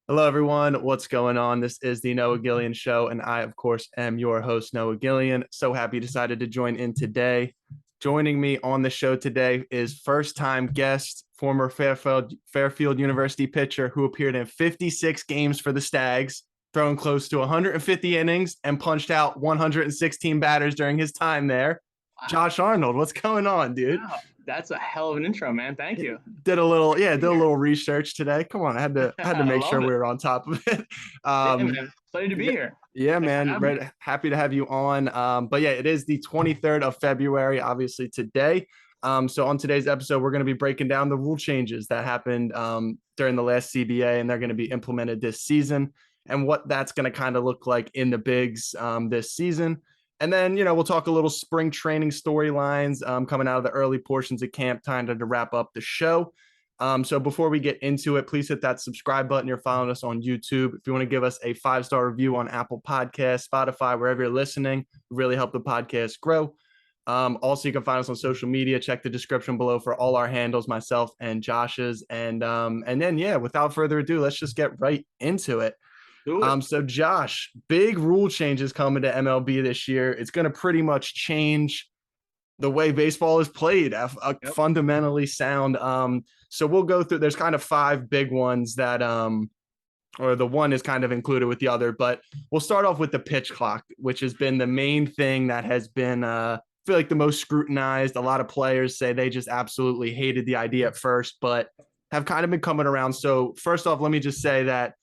Hello, everyone. What's going on? This is the Noah Gillian Show, and I, of course, am your host, Noah Gillian. So happy you decided to join in today. Joining me on the show today is first-time guest, former Fairfield University pitcher who appeared in 56 games for the Stags, thrown close to 150 innings, and punched out 116 batters during his time there. Wow. Josh Arnold, what's going on, dude? Wow. That's a hell of an intro, man. Thank you. Did a little research today. Come on, I had to I make sure love we it. were on top of it. Yeah, Um, man. Excited to be yeah, here. yeah, Thanks for man. having me. Right, happy to have you on. But yeah, it is the 23rd of February, obviously today. So on today's episode, we're going to be breaking down the rule changes that happened during the last CBA, and they're going to be implemented this season, and what that's going to kind of look like in the bigs this season. And then, we'll talk a little spring training storylines coming out of the early portions of camp, time to wrap up the show. So before we get into it, please hit that subscribe button. You're following us on YouTube. If you want to give us a 5-star review on Apple Podcasts, Spotify, wherever you're listening, really help the podcast grow. Also, you can find us on social media. Check the description below for all our handles, myself and Josh's. And then, yeah, without further ado, let's just get right into it. Do it. So Josh, big rule changes coming to MLB this year. It's going to pretty much change the way baseball is played, Yep. fundamentally sound. So we'll go through. There's kind of five big ones that, or the one is kind of included with the other. But we'll start off with the pitch clock, which has been the main thing that has been, I feel like, the most scrutinized. A lot of players say they just absolutely hated the idea at first, but have kind of been coming around. So first off, let me just say that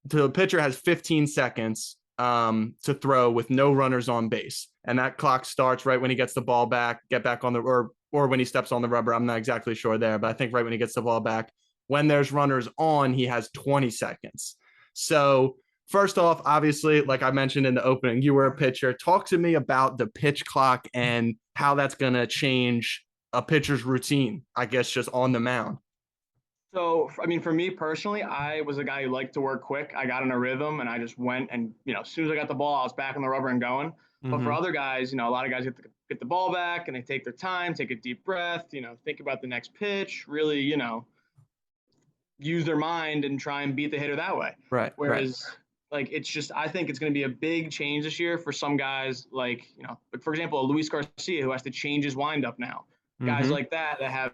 the pitcher has 15 seconds to throw with no runners on base, and that clock starts right when he gets the ball back, get back on the or when he steps on the rubber. I'm not exactly sure there, but I think right when he gets the ball back. When there's runners on, he has 20 seconds. So first off, obviously, like I mentioned in the opening, you were a pitcher. Talk to me about the pitch clock and how that's going to change a pitcher's routine, I guess, just on the mound. So, I mean, for me personally, I was a guy who liked to work quick. I got in a rhythm and I just went and, as soon as I got the ball, I was back on the rubber and going. But for Mm-hmm. other guys, a lot of guys get the ball back and they take their time, take a deep breath, think about the next pitch, really, use their mind and try and beat the hitter that way. Right, right. Whereas, like, it's just, I think it's going to be a big change this year for some guys, like, like for example, Luis Garcia, who has to change his windup now. Guys Mm-hmm. like that have,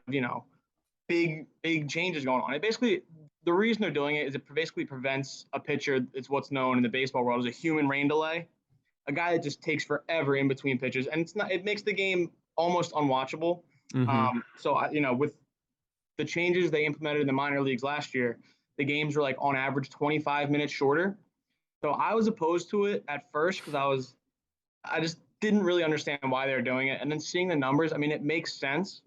big changes going on. It basically, the reason they're doing it is it basically prevents a pitcher. It's what's known in the baseball world as a human rain delay, a guy that just takes forever in between pitches, and it makes the game almost unwatchable. Mm-hmm. With the changes they implemented in the minor leagues last year, the games were like on average 25 minutes shorter. So I was opposed to it at first because I just didn't really understand why they were doing it, and then seeing the numbers, I mean, it makes sense.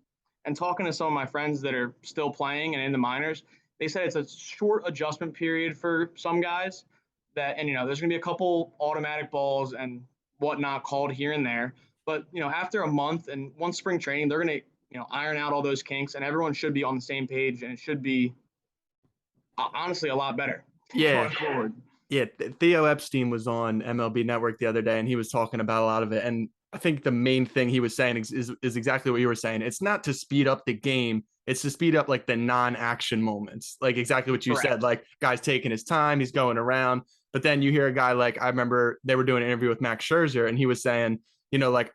And talking to some of my friends that are still playing and in the minors, they said it's a short adjustment period for some guys and there's going to be a couple automatic balls and whatnot called here and there. But, after a month and one spring training, they're going to, iron out all those kinks, and everyone should be on the same page, and it should be honestly a lot better Yeah. going forward. Yeah, Theo Epstein was on MLB Network the other day, and he was talking about a lot of it. And I think the main thing he was saying is exactly what you were saying. It's not to speed up the game; it's to speed up like the non-action moments, like exactly what you said. Correct. Like guy's taking his time, he's going around. But then you hear a guy like I remember they were doing an interview with Max Scherzer, and he was saying, like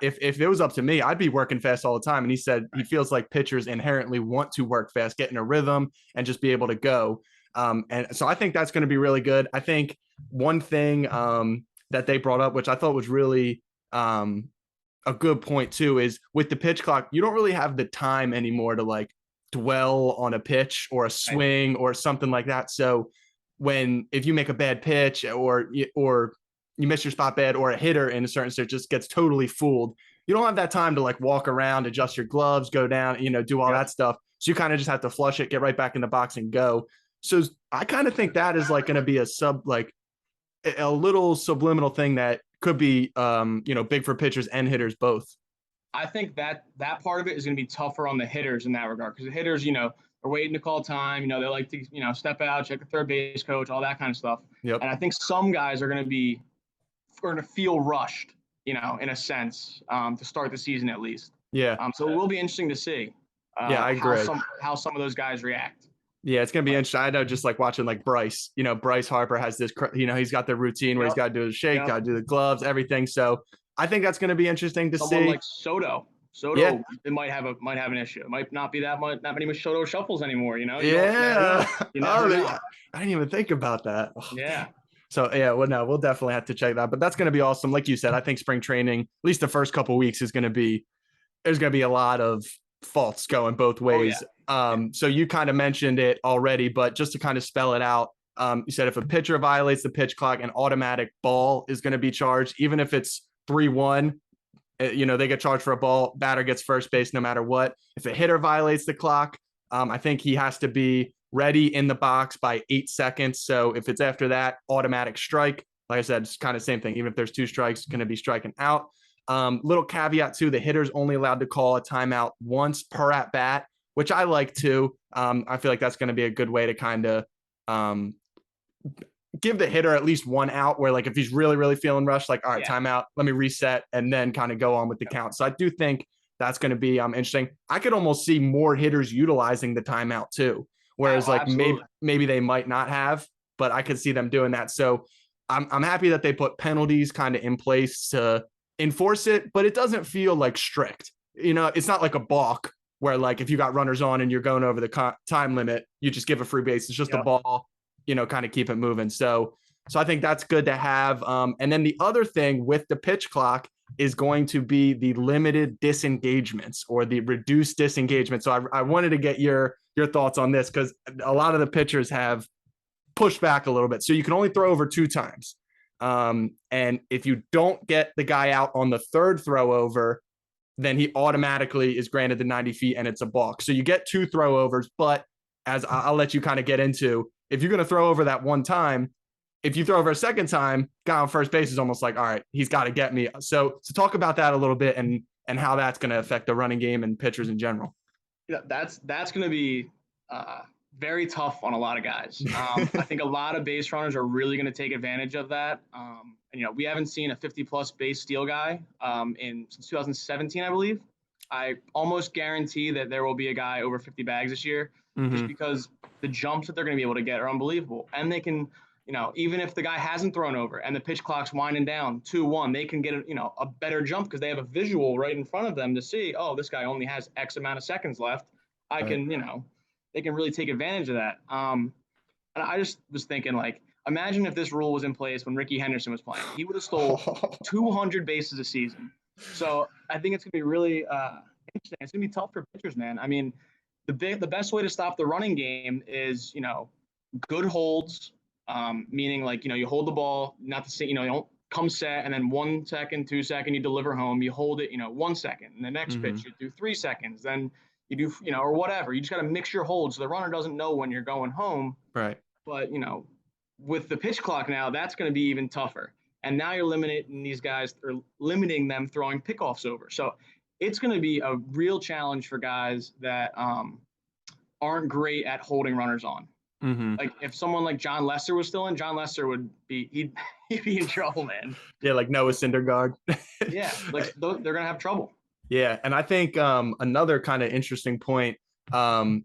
if it was up to me, I'd be working fast all the time. And he said he feels like pitchers inherently want to work fast, get in a rhythm, and just be able to go. And so I think that's going to be really good. I think one thing that they brought up, which I thought was really a good point too, is with the pitch clock, you don't really have the time anymore to like dwell on a pitch or a Right. swing or something like that. So if you make a bad pitch or you miss your spot bad, or a hitter in a certain state just gets totally fooled, you don't have that time to like walk around, adjust your gloves, go down, do all Yep. that stuff. So you kind of just have to flush it, get right back in the box and go. So I kind of think that is like going to be a little subliminal thing that could be, big for pitchers and hitters both. I think that part of it is going to be tougher on the hitters in that regard, because the hitters, are waiting to call time. They like to, step out, check the third base coach, all that kind of stuff. Yep. And I think some guys are going to feel rushed, in a sense, to start the season at least. Yeah. So it will be interesting to see Yeah, I agree. how some of those guys react. Yeah, it's gonna be interesting. I know, just like watching like Bryce. Bryce Harper has this. He's got the routine where he's Yep. got to do the shake, Yep. got to do the gloves, everything. So I think that's gonna be interesting to Someone see. like Soto. Yeah, Soto, it might have an issue. It might not be that many Soto shuffles anymore. You don't. Who yeah. knows? You Oh, never know. I didn't even think about that. Oh, Yeah. so yeah, well, no, we'll definitely have to check that. But that's going to be awesome. Like you said, I think spring training, at least the first couple of weeks, is going to be there's going to be a lot of faults going both Oh yeah. ways. So you kind of mentioned it already, but just to kind of spell it out, you said if a pitcher violates the pitch clock, an automatic ball is going to be charged, even if it's 3-1. They get charged for a ball. Batter gets first base no matter what. If a hitter violates the clock, I think he has to be ready in the box by 8 seconds. So if it's after that, automatic strike. Like I said, it's kind of same thing. Even if there's 2 strikes, going to be striking out. Little caveat too: the hitter's only allowed to call a timeout once per at bat, which I like too. I feel like that's going to be a good way to kind of give the hitter at least one out, where like if he's really, really feeling rushed, like, all right, timeout, let me reset, and then kind of go on with the count. So I do think that's going to be interesting. I could almost see more hitters utilizing the timeout too, whereas like maybe they might not have, but I could see them doing that. So I'm happy that they put penalties kind of in place to enforce it, but it doesn't feel like strict. It's not like a balk where like if you got runners on and you're going over the time limit, you just give a free base. It's just a ball, kind of keep it moving. So I think that's good to have. And then the other thing with the pitch clock is going to be the limited disengagements or the reduced disengagement. So I wanted to get your thoughts on this, because a lot of the pitchers have pushed back a little bit. So you can only throw over 2 times. And if you don't get the guy out on the 3rd throw over, then he automatically is granted the 90 feet and it's a balk. So you get 2 throw overs, but as I'll let you kind of get into, if you're going to throw over that one time, if you throw over a second time, guy on first base is almost like, all right, he's got to get me. So talk about that a little bit and how that's going to affect the running game and pitchers in general. Yeah, that's going to be very tough on a lot of guys. I think a lot of base runners are really going to take advantage of that. And we haven't seen a 50-plus base steal guy since 2017, I believe. I almost guarantee that there will be a guy over 50 bags this year, just because the jumps that they're going to be able to get are unbelievable. And they can, even if the guy hasn't thrown over and the pitch clock's winding down 2-1, they can get a better jump because they have a visual right in front of them to see, oh, this guy only has X amount of seconds left. I can, they can really take advantage of that. And I just was thinking, like, imagine if this rule was in place when Ricky Henderson was playing. He would have stole 200 bases a season. So I think it's going to be really interesting. It's going to be tough for pitchers, man. I mean, the best way to stop the running game is, good holds, meaning like, you hold the ball, not to say, you don't come set and then 1 second, 2 second, you deliver home, you hold it, 1 second. And the next pitch, you do 3 seconds. Then you do, or whatever. You just got to mix your holds so the runner doesn't know when you're going home. Right. But, with the pitch clock now, that's going to be even tougher. And now you're limiting these guys, or limiting them throwing pickoffs over. So it's going to be a real challenge for guys that aren't great at holding runners on. Like if someone like John Lester was still in, John Lester would be, he'd be in trouble, man. Yeah, like Noah Syndergaard. Yeah, like they're going to have trouble. Yeah, and I think another kind of interesting point, I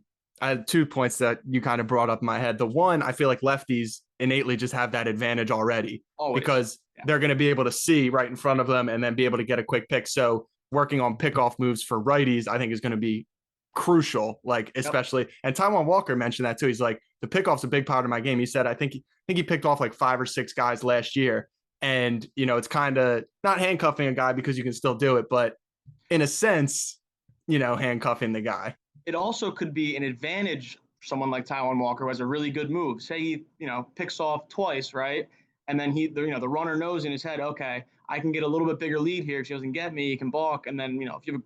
had 2 points that you kind of brought up in my head. The one, I feel like lefties innately just have that advantage already. Always. Because they're going to be able to see right in front of them and then be able to get a quick pick. So working on pickoff moves for righties, I think is going to be crucial, like especially. And Taijuan Walker mentioned that too. He's like, the pickoff's a big part of my game. He said, I think he picked off like 5 or 6 guys last year. And, it's kind of not handcuffing a guy because you can still do it, but in a sense, handcuffing the guy. It also could be an advantage for someone like Taijuan Walker who has a really good move. Say he, picks off twice, right? And then the runner knows in his head, okay, I can get a little bit bigger lead here. If she doesn't get me, he can balk. And then, if you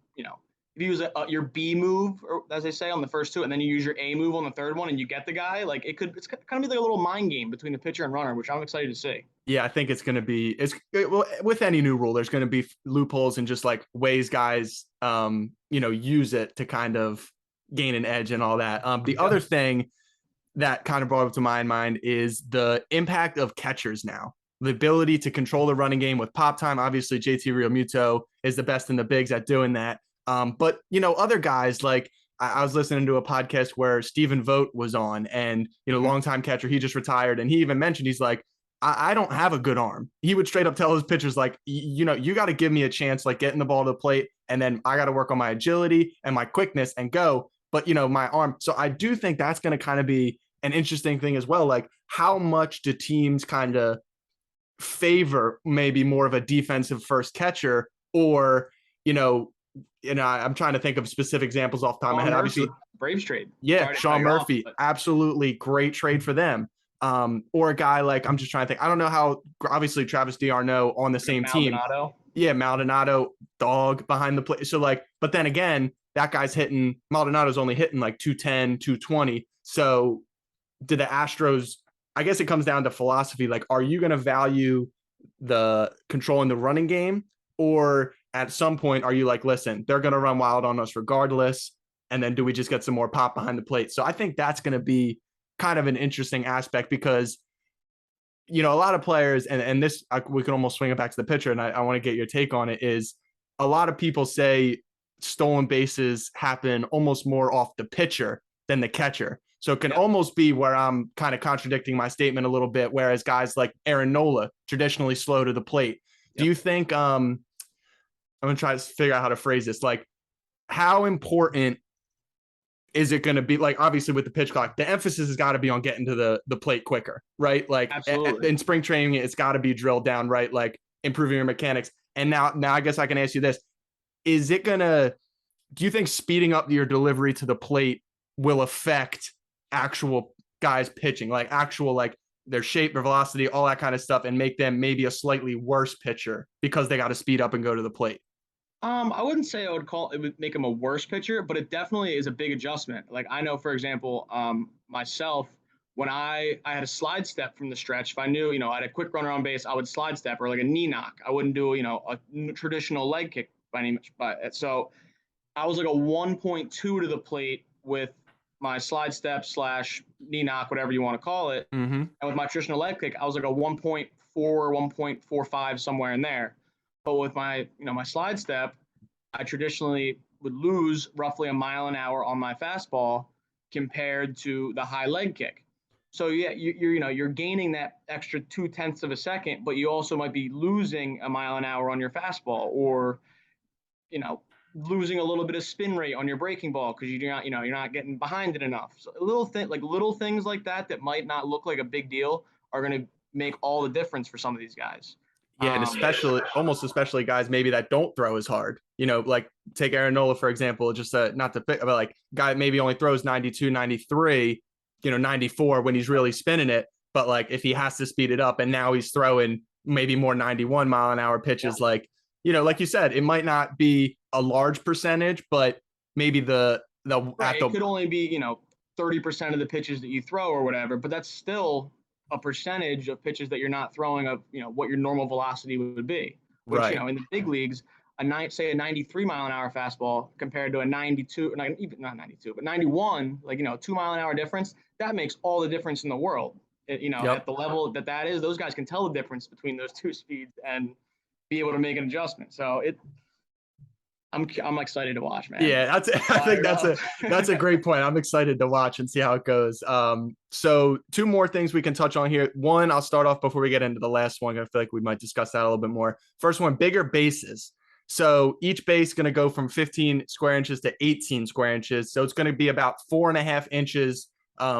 use your B move, or as they say, on the first 2, and then you use your A move on the 3rd one and you get the guy, like it's kind of be like a little mind game between the pitcher and runner, which I'm excited to see. Yeah, I think it's going to be, with any new rule, there's going to be loopholes and just like ways guys, use it to kind of gain an edge and all that. The other thing that kind of brought up to my mind is the impact of catchers now. The ability to control the running game with pop time. Obviously, JT Realmuto is the best in the bigs at doing that. But, other guys like I was listening to a podcast where Stephen Vogt was on, and longtime catcher, he just retired, and he even mentioned he's like, I don't have a good arm. He would straight up tell his pitchers like, you got to give me a chance, like getting the ball to the plate, and then I got to work on my agility and my quickness and go. But my arm. So I do think that's going to kind of be an interesting thing as well. Like, how much do teams kind of favor maybe more of a defensive first catcher, or I'm trying to think of specific examples off the top of my head. Murphy, Obviously, Braves trade. yeah, Sean Murphy, absolutely great trade for them. Or a guy like, I'm just trying to think. I don't know how. Obviously, Travis d'Arnaud on the same team. Yeah, Maldonado, dog behind the plate. So like, but then again, that guy's hitting. Maldonado's only hitting like 210, 220. So, do the Astros? I guess it comes down to philosophy. Like, are you going to value the controlling the running game, or at some point are you like, listen, they're going to run wild on us regardless, and then do we just get some more pop behind the plate? So I think that's going to be kind of an interesting aspect, because a lot of players, and this we can almost swing it back to the pitcher, and I want to get your take on it, is a lot of people say stolen bases happen almost more off the pitcher than the catcher. So it can almost be where I'm kind of contradicting my statement a little bit, whereas guys like Aaron Nola, traditionally slow to the plate. Do you think I'm going to try to figure out how to phrase this, like, how important is it going to be? Like, obviously with the pitch clock, the emphasis has got to be on getting to the plate quicker, right? Like, in spring training, it's got to be drilled down, right? Like, improving your mechanics. And now I guess I can ask you this. Do you think speeding up your delivery to the plate will affect actual guys pitching, like actual, like their shape, their velocity, all that kind of stuff, and make them maybe a slightly worse pitcher because they got to speed up and go to the plate? I wouldn't say it would make him a worse pitcher, but it definitely is a big adjustment. Like, I know, for example, myself, when I had a slide step from the stretch, if I knew, I had a quick runner on base, I would slide step, or like a knee knock. I wouldn't do, a traditional leg kick by any much. But so I was like a 1.2 to the plate with my slide step / knee knock, whatever you want to call it. Mm-hmm. And with my traditional leg kick, I was like a 1.4, 1.45, somewhere in there. But with my, my slide step, I traditionally would lose roughly a mile an hour on my fastball compared to the high leg kick. So yeah, you're gaining that extra 0.2 of a second, but you also might be losing a mile an hour on your fastball, or losing a little bit of spin rate on your breaking ball because you're not getting behind it enough. So little things like that might not look like a big deal are going to make all the difference for some of these guys. Yeah, and especially guys maybe that don't throw as hard. Like take Aaron Nola, for example, just not to pick, but like guy maybe only throws 92, 93, 94 when he's really spinning it. But like if he has to speed it up, and now he's throwing maybe more 91 mile an hour pitches, like, like you said, it might not be a large percentage, but maybe it could only be, 30% of the pitches that you throw or whatever, but that's still a percentage of pitches that you're not throwing of, what your normal velocity would be. Which, right. In the big leagues, a 93 mile an hour fastball compared to a 92, not 92, but 91, like, 2 mile an hour difference, that makes all the difference in the world. At the level that is, those guys can tell the difference between those two speeds and be able to make an adjustment. So I'm excited to watch, man. Yeah, I think that's a great point. I'm excited to watch and see how it goes. So 2 more things we can touch on here. One, I'll start off before we get into the last one. I feel like we might discuss that a little bit more. First one, bigger bases. So each base is going to go from 15 square inches to 18 square inches. So it's going to be about 4.5 inches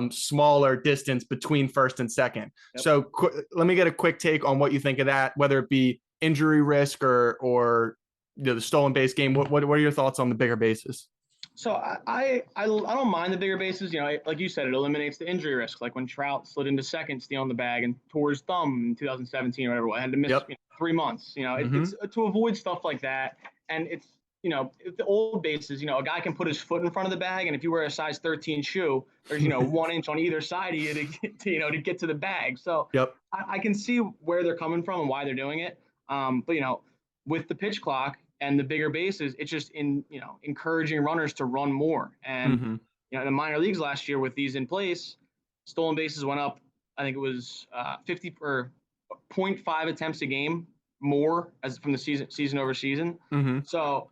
smaller distance between first and second. Yep. So let me get a quick take on what you think of that, whether it be injury risk or the stolen base game. What are your thoughts on the bigger bases? So I don't mind the bigger bases. Like you said, it eliminates the injury risk. Like when Trout slid into second, stealing the bag, and tore his thumb in 2017 or whatever, I had to miss 3 months. It's to avoid stuff like that. And it's if the old bases, a guy can put his foot in front of the bag, and if you wear a size 13 shoe, there's 1 inch on either side of you to get to the bag. So I can see where they're coming from and why they're doing it. But with the pitch clock and the bigger bases, it's just encouraging runners to run more. And in the minor leagues last year with these in place, stolen bases went up. I think it was 50 or 0.5 attempts a game more as from the season over season. So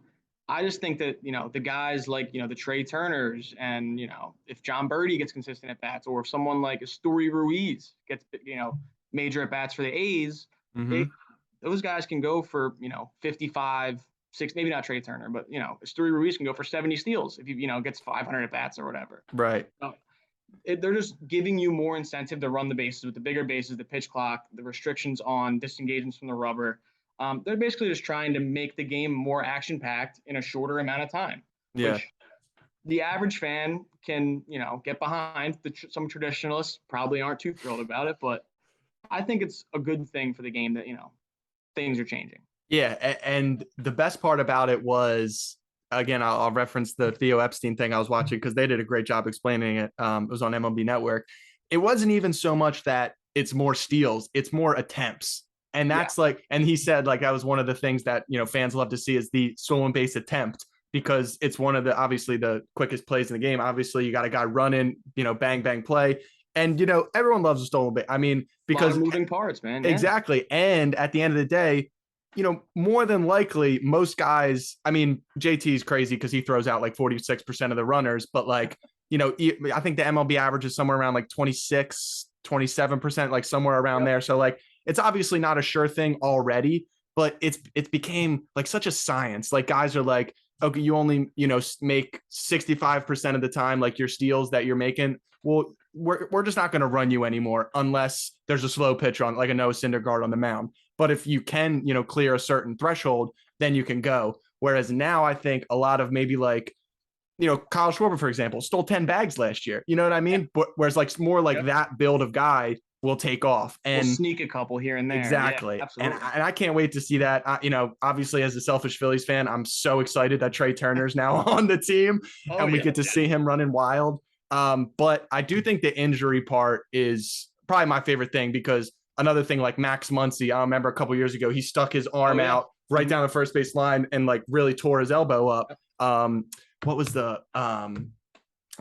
I just think that, the guys like, the Trey Turners and, if John Birdie gets consistent at bats, or if someone like Asturi Ruiz gets, major at bats for the A's, Mm-hmm. those guys can go for, 55, 6, maybe not Trey Turner, but, Asturi Ruiz can go for 70 steals if he, gets 500 at bats or whatever. Right. So they're just giving you more incentive to run the bases with the bigger bases, the pitch clock, the restrictions on disengagements from the rubber. They're basically just trying to make the game more action-packed in a shorter amount of time, Yeah. which the average fan can, get behind. Some traditionalists probably aren't too thrilled about it, but I think it's a good thing for the game that, things are changing. Yeah. And the best part about it was, again, I'll reference the Theo Epstein thing I was watching because they did a great job explaining it. It was on MLB Network. It wasn't even so much that it's more steals, it's more attempts. And that's and he said like that was one of the things that, fans love to see is the stolen base attempt, because it's one of the, obviously the quickest plays in the game. Obviously you got a guy running, bang, bang play. And, everyone loves a stolen base. I mean, because moving parts, man. Yeah. Exactly. And at the end of the day, more than likely most guys, I mean, JT is crazy because he throws out like 46% of the runners, but like, I think the MLB average is somewhere around like 26, 27%, like somewhere around there. So like, it's obviously not a sure thing already, but it's became like such a science. Like guys are like, okay, you only, make 65% of the time, like your steals that you're making. Well, we're just not going to run you anymore unless there's a slow pitch on like a Noah Syndergaard on the mound. But if you can, clear a certain threshold, then you can go. Whereas now I think a lot of maybe like, Kyle Schwarber, for example, stole 10 bags last year. You know what I mean? But whereas like more like that build of guy will take off and we'll sneak a couple here and there. Exactly. Yeah, absolutely. And I can't wait to see that. Obviously as a selfish Phillies fan, I'm so excited that Trey Turner's now on the team and we get to see him running wild. But I do think the injury part is probably my favorite thing, because another thing like Max Muncy, I remember a couple years ago, he stuck his arm out right down the first base line and like really tore his elbow up. What was the I'm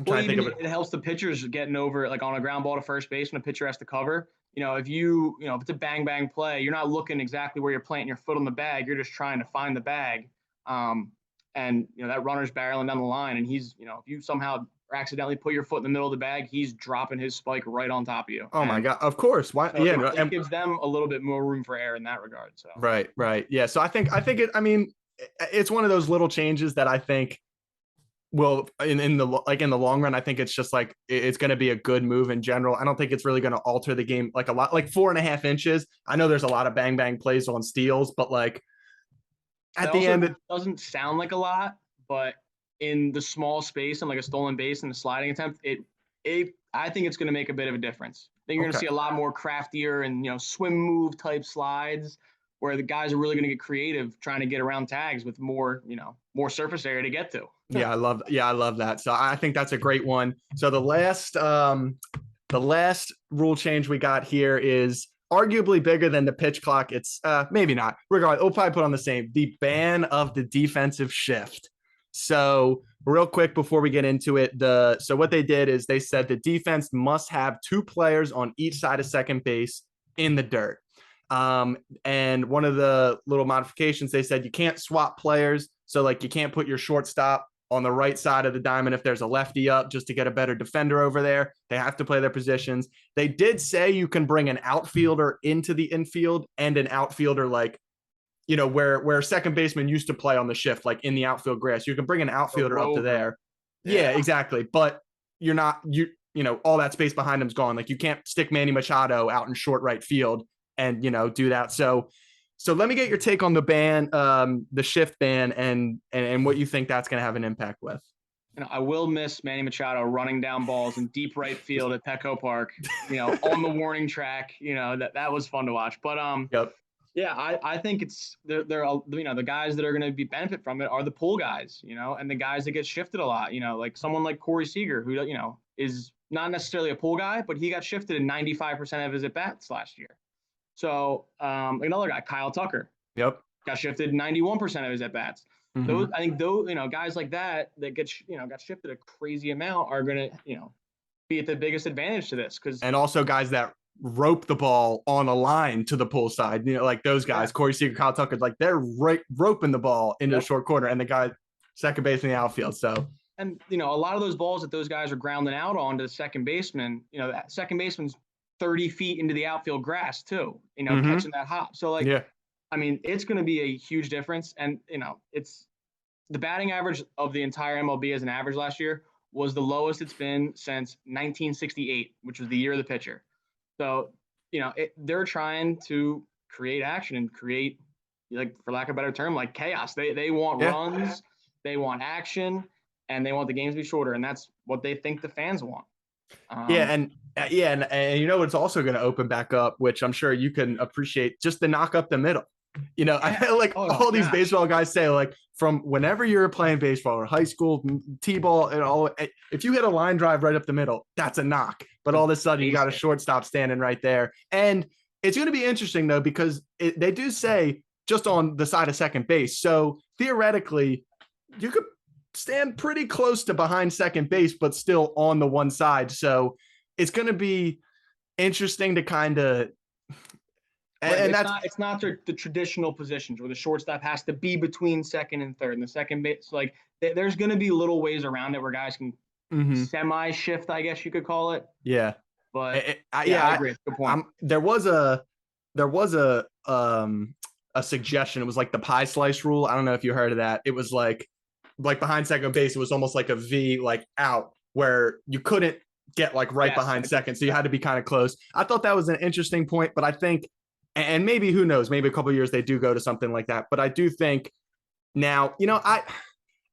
trying to think of it. It helps the pitchers getting over it, like on a ground ball to first base when a pitcher has to cover. If if it's a bang bang play, you're not looking exactly where you're planting your foot on the bag. You're just trying to find the bag. And that runner's barreling down the line, and he's, if you somehow accidentally put your foot in the middle of the bag, he's dropping his spike right on top of you. Oh my God. Of course. Why? So it gives them a little bit more room for error in that regard. So Right. Yeah. So I think it's one of those little changes that I think will in the long run, I think it's just like it's going to be a good move in general. I don't think it's really going to alter the game like a lot, like 4.5 inches. I know there's a lot of bang bang plays on steals, but like at the end, it doesn't sound like a lot, but in the small space and like a stolen base and a sliding attempt, I think it's going to make a bit of a difference. I think you're going to see a lot more craftier and swim move type slides where the guys are really going to get creative trying to get around tags with more surface area to get to. I love that. So I think that's a great one. So the last rule change we got here is arguably bigger than the pitch clock. It's maybe not. Regardless, we'll probably put on the same. The ban of the defensive shift. So real quick before we get into it, so what they did is they said the defense must have 2 players on each side of second base in the dirt. And one of the little modifications, they said you can't swap players. So like you can't put your shortstop on the right side of the diamond if there's a lefty up just to get a better defender over there. They have to play their positions. They did say you can bring an outfielder into the infield and an outfielder like, where second baseman used to play on the shift, like in the outfield grass. You can bring an outfielder up to there. Yeah, exactly. But you're not, all that space behind him's gone. Like you can't stick Manny Machado out in short right field and, do that. So let me get your take on the ban, the shift ban, and what you think that's going to have an impact with. I will miss Manny Machado running down balls in deep right field at Petco Park, on the warning track. That was fun to watch. But yeah, I think it's they're the guys that are going to be benefit from it are the pull guys, and the guys that get shifted a lot. Like someone like Corey Seager, who is not necessarily a pull guy, but he got shifted in 95% of his at bats last year. So another guy, Kyle Tucker, got shifted 91% of his at bats. Mm-hmm. I think guys like that get got shifted a crazy amount are going to be at the biggest advantage to this and also guys that rope the ball on a line to the pull side, like those guys, Corey Seager, Kyle Tucker, like they're roping the ball into the short corner, and the guy second base in the outfield. So, and a lot of those balls that those guys are grounding out onto the second baseman, that second baseman's 30 feet into the outfield grass too, catching that hop. So like, yeah. I mean, it's going to be a huge difference. And, it's the batting average of the entire MLB as an average last year was the lowest it's been since 1968, which was the year of the pitcher. So, they're trying to create action and create, like, for lack of a better term, like chaos. They want runs, they want action, and they want the games to be shorter. And that's what they think the fans want. And it's also going to open back up, which I'm sure you can appreciate, just the knock up the middle. I feel like all these baseball guys say, like, from whenever you're playing baseball or high school, T-ball, and all, if you hit a line drive right up the middle, that's a knock. But all of a sudden, you got a shortstop standing right there. And it's going to be interesting, though, because they do say just on the side of second base. So theoretically, you could stand pretty close to behind second base, but still on the one side. So it's going to be interesting to kind of. And it's not the traditional positions where the shortstop has to be between second and third, and the second base, like, there's going to be little ways around it where guys can semi shift, I guess you could call it. Yeah. But I agree. Good point. There was a suggestion. It was like the pie slice rule. I don't know if you heard of that. It was like behind second base, it was almost like a V, like out, where you couldn't get like right behind second. So you had to be kind of close. I thought that was an interesting point, but I think, and maybe, who knows, maybe a couple of years they do go to something like that. But I do think now,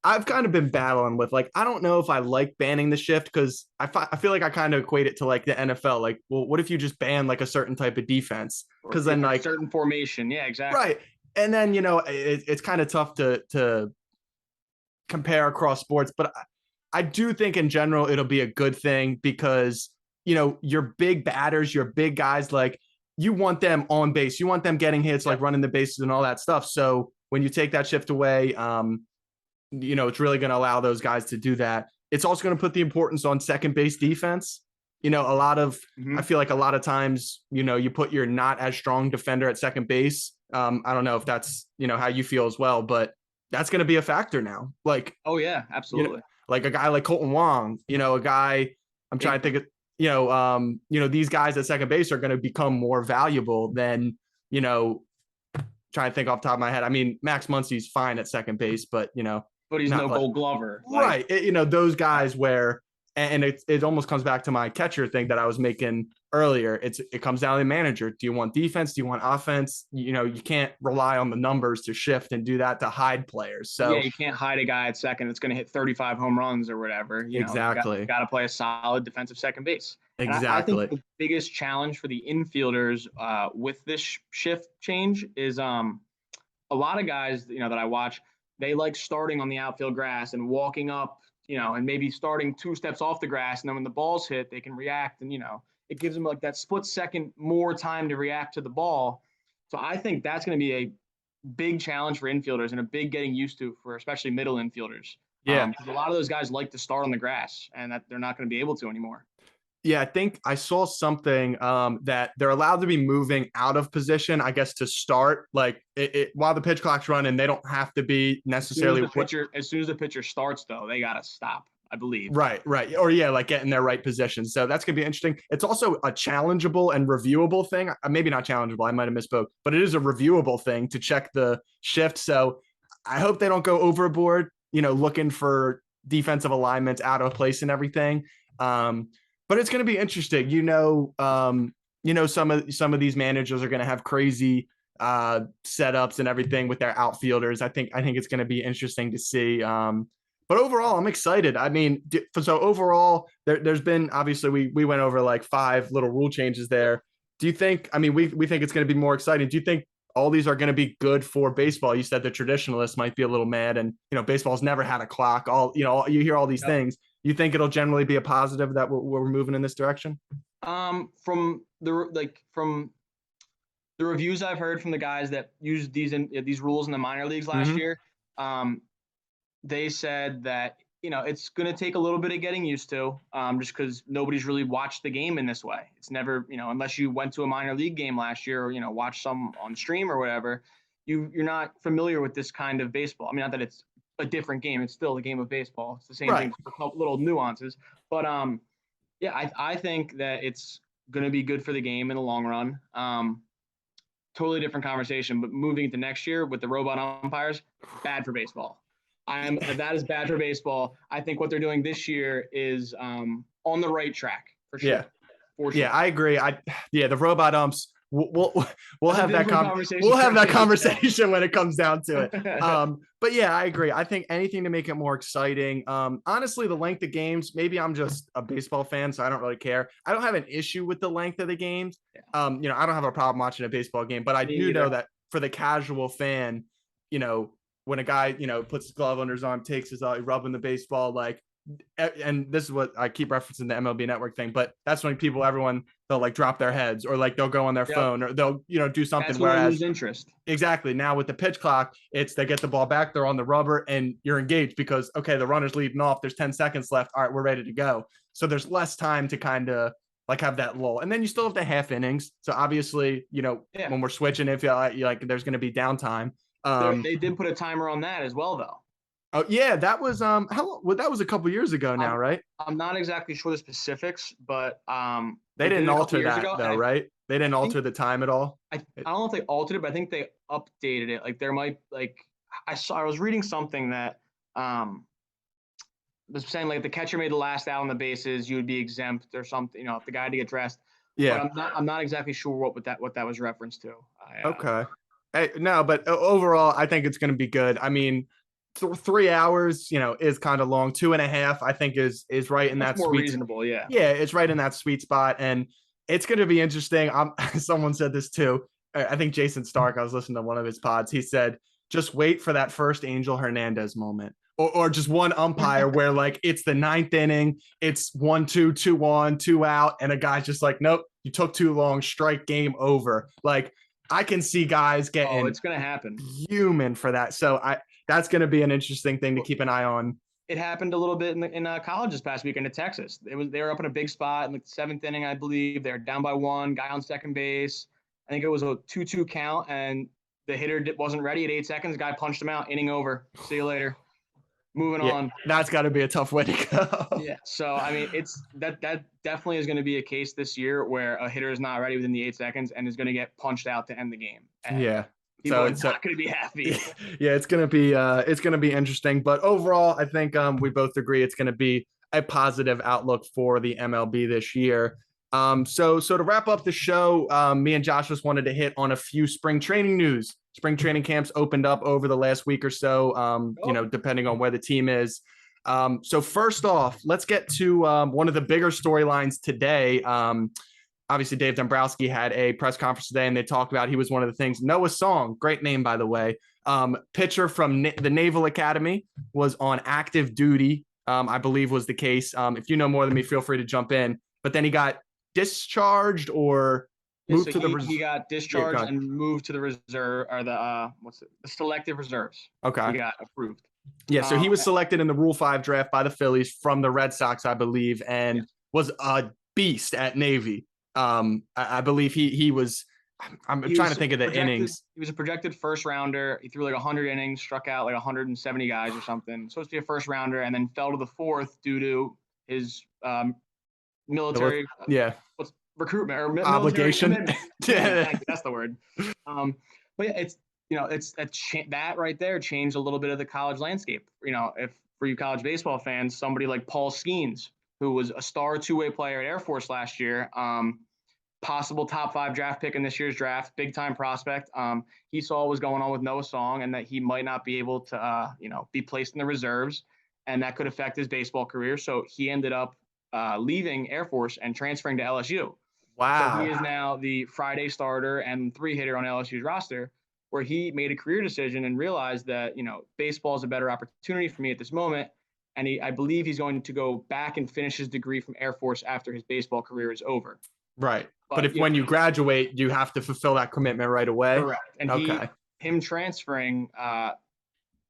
I've kind of been battling with, like, I don't know if I like banning the shift, because I feel like I kind of equate it to like the NFL. Like, well, what if you just ban like a certain type of defense? Because then, like, certain formation. Yeah, exactly. Right. And then, it's kind of tough to compare across sports. But I do think in general, it'll be a good thing, because, your big batters, your big guys, like, you want them on base. You want them getting hits, like running the bases and all that stuff. So when you take that shift away, it's really going to allow those guys to do that. It's also going to put the importance on second base defense. I feel like a lot of times, you put your not as strong defender at second base. I don't know if that's, how you feel as well, but that's going to be a factor now. Like, oh yeah, absolutely. Like a guy like Colton Wong, a guy, I'm trying to think of, these guys at second base are going to become more valuable than, trying to think off the top of my head. I mean, Max Muncy's fine at second base, but, but he's no Gold Glover. Right. Those guys where, and it almost comes back to my catcher thing that I was making earlier. It comes down to the manager. Do you want defense? Do you want offense? You can't rely on the numbers to shift and do that to hide players. So yeah, you can't hide a guy at second that's going to hit 35 home runs or whatever. Exactly. You got to play a solid defensive second base. Exactly. I think the biggest challenge for the infielders with this shift change is a lot of guys, that I watch, they like starting on the outfield grass and walking up, and maybe starting 2 steps off the grass. And then when the ball's hit, they can react. And, it gives them like that split second more time to react to the ball. So I think that's going to be a big challenge for infielders and a big getting used to for especially middle infielders. Yeah. Because a lot of those guys like to start on the grass, and that they're not going to be able to anymore. Yeah, I think I saw something that they're allowed to be moving out of position, I guess, to start, like, while the pitch clock's running. They don't have to be necessarily as soon as the pitcher starts, though, they got to stop, I believe. Right. Or like get in their right position. So that's going to be interesting. It's also a challengeable and reviewable thing. Maybe not challengeable, I might have misspoke, but it is a reviewable thing to check the shift. So I hope they don't go overboard, looking for defensive alignments out of place and everything. But it's going to be interesting. Some of these managers are going to have crazy setups and everything with their outfielders. I think it's going to be interesting to see. But overall, I'm excited. I mean, so overall, there's been, obviously, we went over like 5 little rule changes there. Do you think, I mean, we think it's going to be more exciting. Do you think all these are going to be good for baseball? You said the traditionalists might be a little mad, and, baseball's never had a clock. You hear all these things. You think it'll generally be a positive that we're moving in this direction? From the reviews I've heard from the guys that used these rules in the minor leagues last year, they said that it's going to take a little bit of getting used to, just because nobody's really watched the game in this way. It's never, unless you went to a minor league game last year or watched some on stream or whatever, you're not familiar with this kind of baseball. I mean, not that it's a different game. It's still a game of baseball. It's the same Right. thing, little nuances. But yeah, I think that it's going to be good for the game in the long run. Totally different conversation. But moving into next year with the robot umpires, bad for baseball. That is bad for baseball. I think what they're doing this year is on the right track for sure. Yeah. For sure. Yeah, I agree. The robot umps. We'll have that conversation. We'll have that conversation when it comes down to it. But yeah, I agree. I think anything to make it more exciting. Honestly, the length of games. Maybe I'm just a baseball fan, so I don't really care. I don't have an issue with the length of the games. I don't have a problem watching a baseball game, but I do know that for the casual fan, when a guy puts his glove under his arm, takes his rubbing the baseball, like. And this is what I keep referencing the MLB Network thing, but that's when they'll like drop their heads or like they'll go on their phone or they'll do something. That's whereas lose interest. Exactly. Now with the pitch clock, it's they get the ball back, they're on the rubber, and you're engaged because okay, the runner's leading off. There's 10 seconds left. All right, we're ready to go. So there's less time to kind of like have that lull, and then you still have the half innings. So obviously, when we're switching, if like there's going to be downtime. They did put a timer on that as well, though. Oh yeah, that was how long? Well, that was a couple years ago now, right? I'm not exactly sure the specifics, but they didn't alter that though, right? They didn't alter the time at all. I don't know if they altered it, but I think they updated it. Like there might I was reading something that was saying like if the catcher made the last out on the bases, you would be exempt or something. If the guy had to get dressed. Yeah, but I'm not exactly sure what that was referenced to. Okay. Hey, no, but overall, I think it's going to be good. I mean. 3 hours, is kind of long. 2.5, I think is right in that more sweet. Reasonable, yeah. Yeah, it's right in that sweet spot, and it's going to be interesting. Someone said this too. I think Jason Stark. I was listening to one of his pods. He said, "Just wait for that first Angel Hernandez moment, or just one umpire where like it's the 9th inning, it's 1-2, 2-1, 2 out, and a guy's just like, nope, you took too long, strike, game over." Like I can see guys getting. It's going to happen. Human for that. So that's going to be an interesting thing to keep an eye on. It happened a little bit in college this past weekend in Texas. They were up in a big spot in the 7th inning, I believe. They were down by 1, guy on second base. I think it was a 2-2 count, and the hitter wasn't ready at 8 seconds. Guy punched him out, inning over. See you later. Moving on. That's got to be a tough way to go. Yeah. So I mean, it's that definitely is going to be a case this year where a hitter is not ready within the 8 seconds and is going to get punched out to end the game. And yeah. So it's not going to be happy. Yeah, it's going to be interesting. But overall, I think we both agree it's going to be a positive outlook for the MLB this year. So to wrap up the show, me and Josh just wanted to hit on a few spring training news. Spring training camps opened up over the last week or so, depending on where the team is. So first off, let's get to one of the bigger storylines today. Obviously, Dave Dombrowski had a press conference today, and they talked about he was one of the things. Noah Song, great name, by the way, pitcher from the Naval Academy, was on active duty, I believe was the case. If you know more than me, feel free to jump in. But then he got discharged or moved to the reserve. He got discharged and moved to the reserve or the selective reserves. Okay. He got approved. Yeah, so he was selected in the Rule 5 draft by the Phillies from the Red Sox, I believe, and was a beast at Navy. I believe he was. I'm trying to think of the innings. He was a projected first rounder. He threw like 100 innings, struck out like 170 guys or something. Supposed to be a first rounder, and then fell to the 4th due to his military. What's recruitment or obligation? Yeah, that's the word. But yeah, it's that right there changed a little bit of the college landscape. If for you college baseball fans, somebody like Paul Skeens, who was a star 2-way player at Air Force last year, possible top 5 draft pick in this year's draft, big time prospect. He saw what was going on with Noah Song and that he might not be able to, be placed in the reserves, and that could affect his baseball career. So he ended up leaving Air Force and transferring to LSU. Wow. So he is now the Friday starter and 3-hitter on LSU's roster, where he made a career decision and realized that, baseball is a better opportunity for me at this moment. And I believe he's going to go back and finish his degree from Air Force after his baseball career is over. Right. But when you graduate, you have to fulfill that commitment right away. Correct. And him transferring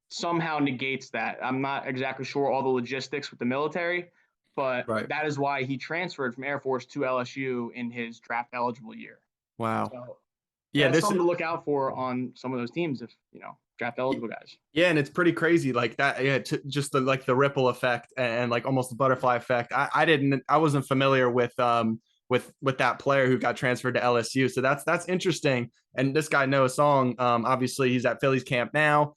somehow negates that. I'm not exactly sure all the logistics with the military, but that is why he transferred from Air Force to LSU in his draft eligible year. Wow. So yeah, that's something to look out for on some of those teams if draft eligible guys. Yeah, and it's pretty crazy like that. Yeah, just the ripple effect and like almost the butterfly effect. I wasn't familiar with that player who got transferred to LSU. So that's interesting. And this guy Noah Song, obviously he's at Phillies camp now.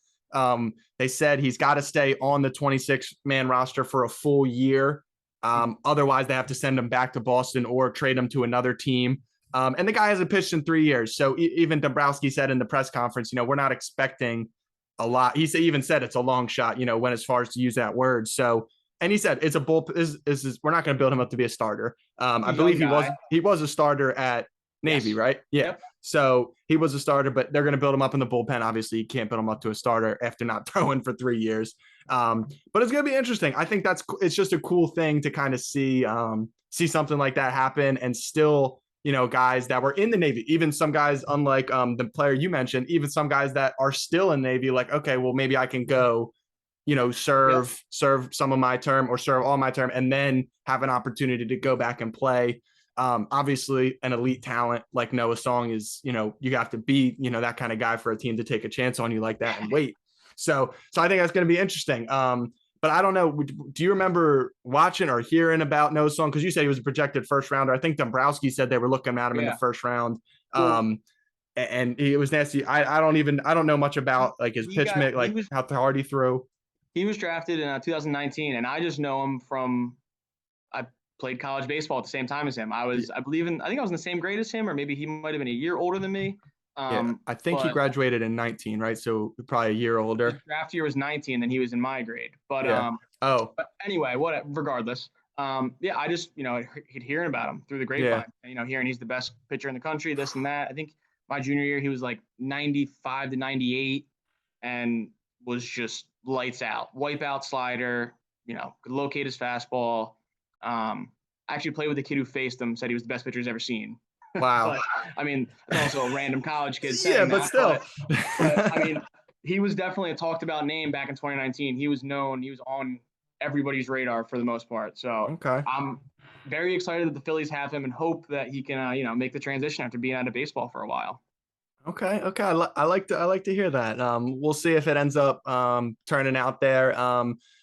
They said he's got to stay on the 26-man roster for a full year. Otherwise, they have to send him back to Boston or trade him to another team. And the guy hasn't pitched in 3 years. So even Dombrowski said in the press conference, we're not expecting a lot. He even said it's a long shot, when as far as to use that word. So, and he said it's a bull. We're not going to build him up to be a starter. I believe he was a starter at Navy, yes. Right? Yeah. Yep. So he was a starter, but they're going to build him up in the bullpen. Obviously, you can't build him up to a starter after not throwing for 3 years. But it's going to be interesting. I think it's just a cool thing to kind of see something like that happen, and still, guys that were in the Navy, even some guys, unlike the player you mentioned, even some guys that are still in Navy, like, okay, well, maybe I can go, serve some of my term or serve all my term and then have an opportunity to go back and play. Obviously an elite talent like Noah Song is, you have to be, that kind of guy for a team to take a chance on you like that and wait. So I think that's going to be interesting. But I don't know. Do you remember watching or hearing about Noah Song? Because you said he was a projected first rounder. I think Dombrowski said they were looking at him in the first round. And it was nasty. I don't know much about like his pitch mix, like how hard he threw. He was drafted in 2019, and I just know him from I played college baseball at the same time as him. I think I was in the same grade as him, or maybe he might have been a year older than me. I think he graduated in 19, right? So probably a year older. His draft year was 19, then he was in my grade. But but anyway, regardless. I just hearing about him through the grapevine. Hearing he's the best pitcher in the country, this and that. I think my junior year he was like 95 to 98, and was just lights out, wipeout slider. Could locate his fastball. Actually played with the kid who faced him. Said he was the best pitcher he's ever seen. Wow. But, it's also a random college kid. Yeah, but still. But, he was definitely a talked about name back in 2019. He was known. He was on everybody's radar for the most part. So okay. I'm very excited that the Phillies have him and hope that he can, make the transition after being out of baseball for a while. Okay. I like to hear that. We'll see if it ends up turning out there.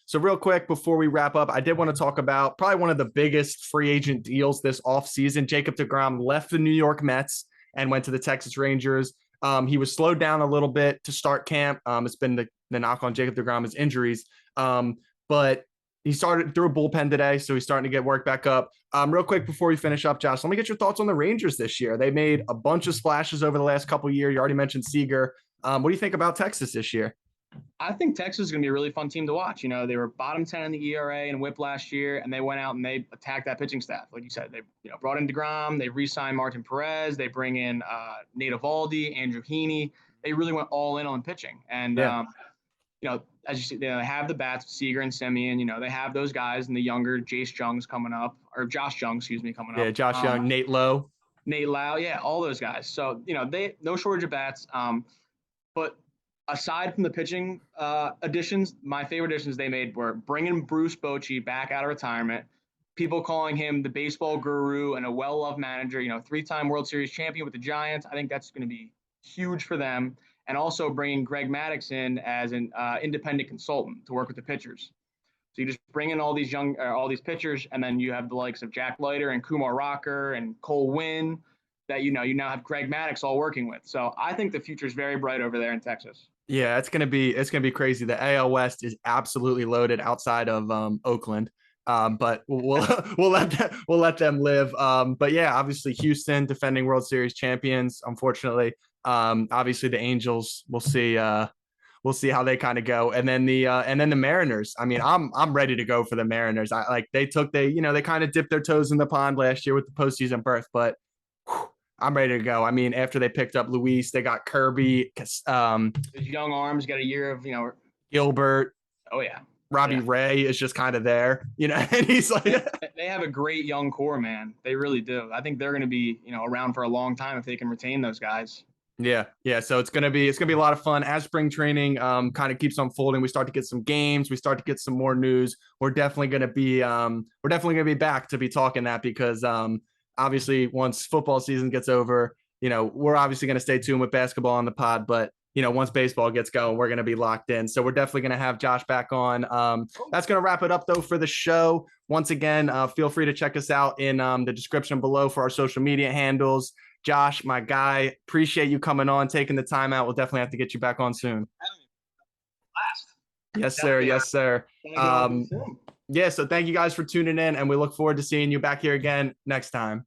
So real quick before we wrap up, I did want to talk about probably one of the biggest free agent deals this offseason. Jacob deGrom left the New York Mets and went to the Texas Rangers. He was slowed down a little bit to start camp. It's been the knock on Jacob deGrom is injuries. But he started through a bullpen today, so he's starting to get work back up. Real quick before we finish up, Josh, let me get your thoughts on the Rangers this year. They made a bunch of splashes over the last couple of years. You already mentioned Seager. What do you think about Texas this year? I think Texas is going to be a really fun team to watch. They were bottom 10 in the ERA and WHIP last year, and they went out and they attacked that pitching staff. Like you said, they brought in deGrom, they re-signed Martin Perez, they bring in Nate Eovaldi, Andrew Heaney. They really went all in on pitching. And, as you see, they have the bats with Seager and Semien. They have those guys, and the younger Josh Jung's coming up. Yeah, Josh Young, Nate Lowe, yeah, all those guys. So, they no shortage of bats. But aside from the pitching additions, my favorite additions they made were bringing Bruce Bochy back out of retirement, people calling him the baseball guru and a well-loved manager, 3-time World Series champion with the Giants. I think that's going to be huge for them. And also bringing Greg Maddux in as an independent consultant to work with the pitchers. So you just bring in all these pitchers, and then you have the likes of Jack Leiter and Kumar Rocker and Cole Winn that you now have Greg Maddux all working with. So I think the future is very bright over there in Texas. Yeah, it's gonna be crazy. The AL West is absolutely loaded outside of Oakland. But we'll let them live. But yeah, obviously Houston defending World Series champions. Unfortunately, obviously the Angels. We'll see how they kind of go. And then the Mariners. I mean, I'm ready to go for the Mariners. They kind of dipped their toes in the pond last year with the postseason berth, but I'm ready to go. I mean, after they picked up Luis, they got Kirby. His young arms got a year of Gilbert. Oh yeah. Robbie Ray is just kind of there, and he's like. They have a great young core, man. They really do. I think they're going to be, around for a long time if they can retain those guys. Yeah. So it's gonna be a lot of fun as spring training kind of keeps unfolding. We start to get some games. We start to get some more news. We're definitely gonna be back to be talking that because obviously once football season gets over, we're obviously gonna stay tuned with basketball on the pod, but once baseball gets going, we're going to be locked in. So we're definitely going to have Josh back on. That's going to wrap it up, though, for the show. Once again, feel free to check us out in the description below for our social media handles. Josh, my guy, appreciate you coming on, taking the time out. We'll definitely have to get you back on soon. Yes, sir. Yes, sir. Yeah, so thank you guys for tuning in, and we look forward to seeing you back here again next time.